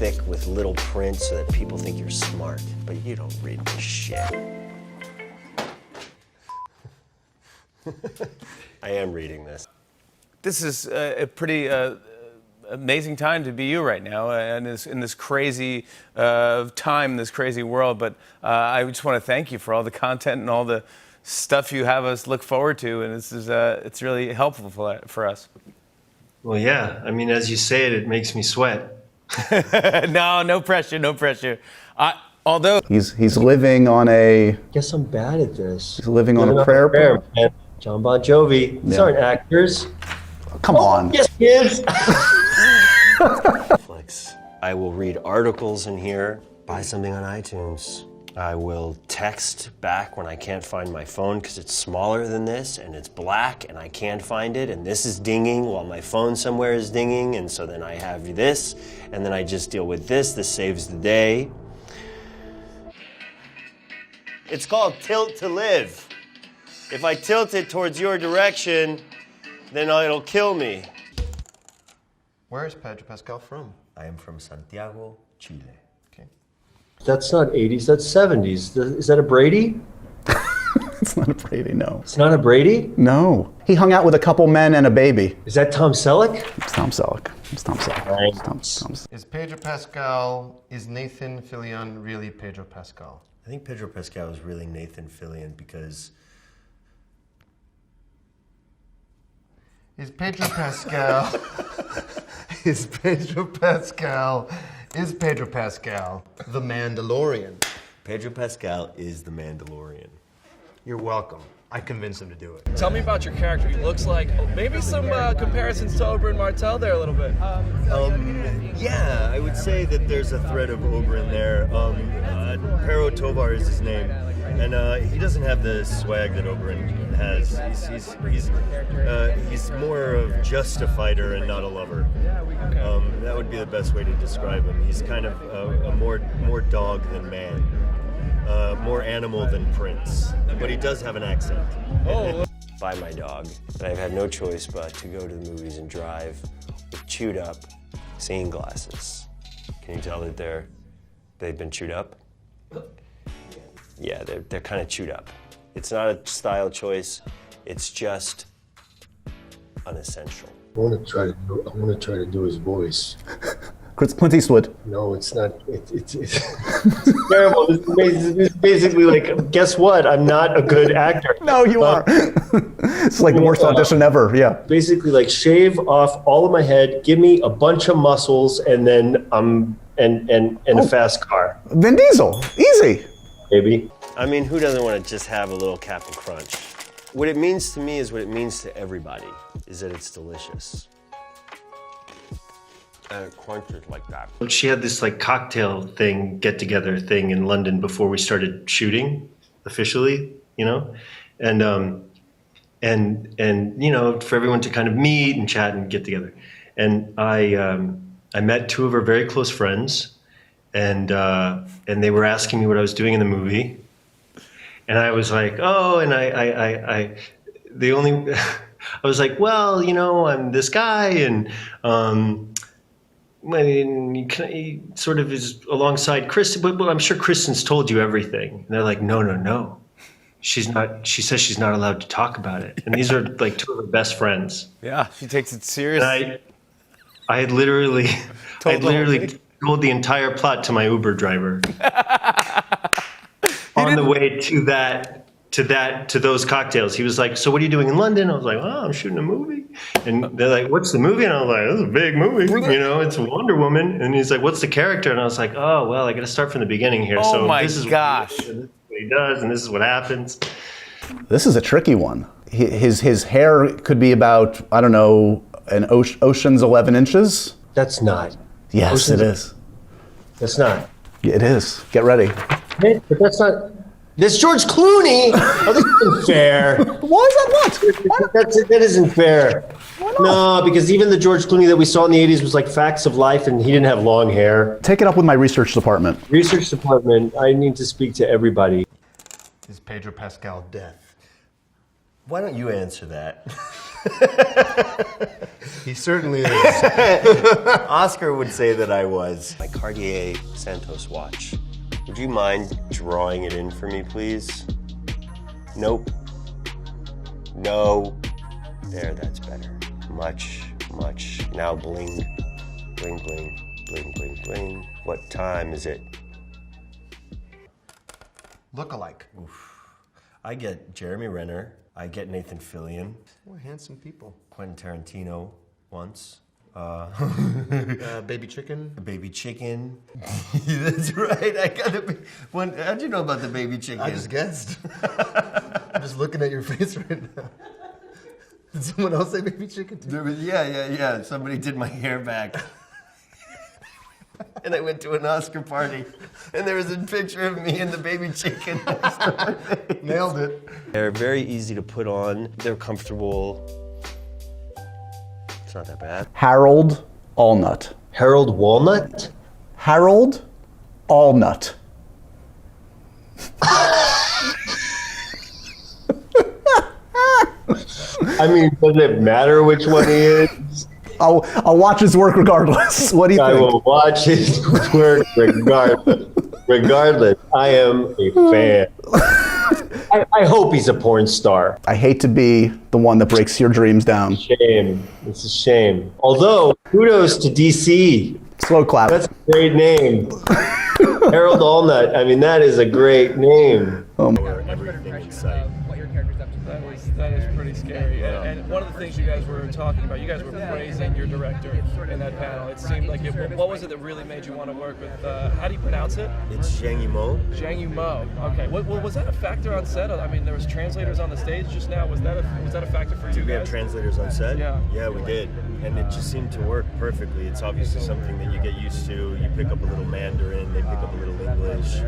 thick with little print so that people think you're smart, but you don't read this shit. I am reading this. This is a pretty amazing time to be you right now, and in this crazy time, this crazy world. But I just want to thank you for all the content and all the stuff you have us look forward to, and it's really helpful for us. Well, yeah. I mean, as you say it, it makes me sweat. No pressure, no pressure. Although he's living on a. Guess I'm bad at this. He's living on a prayer. Man. John Bon Jovi. These aren't actors. Come on. Yes, kids. Netflix. I will read articles in here, buy something on iTunes. I will text back when I can't find my phone because it's smaller than this and it's black and I can't find it and this is dinging while my phone somewhere is dinging, and so then I have this and then I just deal with this. This saves the day. It's called tilt to live. If I tilt it towards your direction, then it'll kill me. Where is Pedro Pascal from? I am from Santiago, Chile. Okay. That's not 80s, that's 70s. Is that a Brady? It's not a Brady, no. It's not a Brady? No. He hung out with a couple men and a baby. Is that Tom Selleck? It's Tom Selleck. It's Tom Selleck. Right. It's Tom. Is Pedro Pascal, is Nathan Fillion really Pedro Pascal? I think Pedro Pascal is really Nathan Fillion because Is Pedro Pascal Pedro Pascal the Mandalorian? Pedro Pascal is the Mandalorian. You're welcome. I convinced him to do it. Tell me about your character. He looks like maybe some comparisons to Oberyn Martell there a little bit. Yeah, I would say that there's a thread of Oberyn there. Pero Tovar is his name, and he doesn't have the swag that Oberyn has. He's more of just a fighter and not a lover. That would be the best way to describe him. He's kind of a more dog than man. More animal than prince, but he does have an accent. Oh. By my dog, and I've had no choice but to go to the movies and drive with chewed up seeing glasses. Can you tell that they've been chewed up? Yeah, they're kind of chewed up. It's not a style choice. It's just unessential. I want to try to do his voice. Clint Eastwood. No, it's not. It's terrible. This is basically like, guess what? I'm not a good actor. No, you are. It's like the worst audition ever. Yeah. Basically, like shave off all of my head, give me a bunch of muscles, and then a fast car. Vin Diesel. Easy. Baby. I mean, who doesn't want to just have a little Captain Crunch? What it means to me is what it means to everybody, is that it's delicious. And it crunches like that. She had this like cocktail thing, get together thing in London before we started shooting officially, you know, and you know, for everyone to kind of meet and chat and get together. And I met two of her very close friends, and they were asking me what I was doing in the movie, and I was like, oh, and I was like, well, you know, I'm this guy, and he sort of is alongside Chris, but I'm sure Kristen's told you everything. And they're like, no. She's not, she says she's not allowed to talk about it. And these are like two of her best friends. yeah, she takes it seriously. I had literally told the entire plot to my Uber driver on the way to those cocktails. He was like, so what are you doing in London? I was like, oh, I'm shooting a movie. And they're like, what's the movie? And I was like, this is a big movie, you know, it's Wonder Woman. And he's like, what's the character? And I was like, oh, well, I got to start from the beginning here. Oh so my this is gosh. What he does, and this is what happens. This is a tricky one. His hair could be about, I don't know, an Ocean's 11 inches. That's not. Yes, it is. That's not. Yeah, it is. Get ready. But that's not. This George Clooney. Oh, this isn't fair. Why is that not? That isn't fair. Why not? No, because even the George Clooney that we saw in the 80s was like Facts of Life, and he didn't have long hair. Take it up with my research department. Research department, I need to speak to everybody. Is Pedro Pascal deaf? Why don't you answer that? He certainly is. Oscar would say that I was. My Cartier Santos watch. Would you mind drawing it in for me, please? Nope. No. There, that's better. Much. Now bling. Bling, bling, bling, bling, bling. What time is it? Look-alike. I get Jeremy Renner. I get Nathan Fillion. We're handsome people. Quentin Tarantino once. Baby chicken. Baby chicken. That's right. I got a. How'd you know about the baby chicken? I just guessed. I'm just looking at your face right now. Did someone else say baby chicken too? Yeah. Somebody did my hair back. And I went to an Oscar party, and there was a picture of me and the baby chicken. Nailed it. They're very easy to put on. They're comfortable. It's not that bad. Harold Allnut. Harold Walnut? Harold Allnut. I mean, does it matter which one he is? I'll watch his work regardless. What do you I think? will watch his work regardless. Regardless, I am a fan. I hope he's a porn star. I hate to be the one that breaks your dreams down. Shame. It's a shame. Although, kudos to DC. Slow clap. That's a great name. Harold Allnut. I mean, that is a great name. Everything exciting. That is pretty scary. And one of the things you guys were talking about, you guys were praising your director in that panel. It seemed like what was it that really made you want to work with? How do you pronounce it? It's Zhang Yimou. Zhang Yimou. Okay. Was that a factor on set? I mean, there was translators on the stage just now. Was that a factor for you Did we have guys? translators on set? Yeah. Yeah, we did. And it just seemed to work perfectly. It's obviously something that you get used to. You pick up a little Mandarin, they pick up a little English.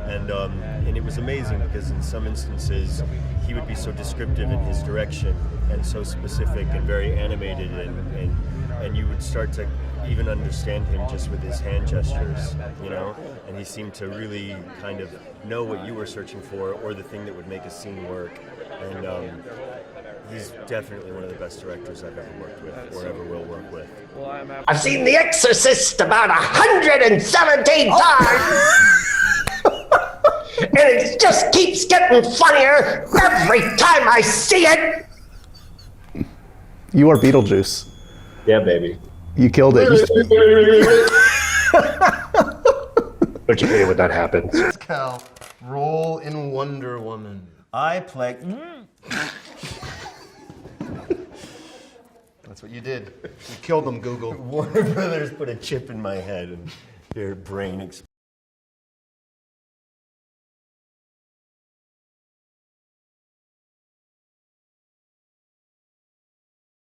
And it was amazing because in some instances, he would be so descriptive in his direction and so specific and very animated and you would start to even understand him just with his hand gestures, you know? And he seemed to really kind of know what you were searching for or the thing that would make a scene work. And he's definitely one of the best directors I've ever worked with or ever will work with. Well, I've seen The Exorcist about 117 times! And it just keeps getting funnier every time I see it! You are Beetlejuice. Yeah, baby. You killed it. Don't you hate it when that happens? Pascal, role in Wonder Woman. I play... That's what you did. You killed them, Google. Warner Brothers put a chip in my head and your brain exploded.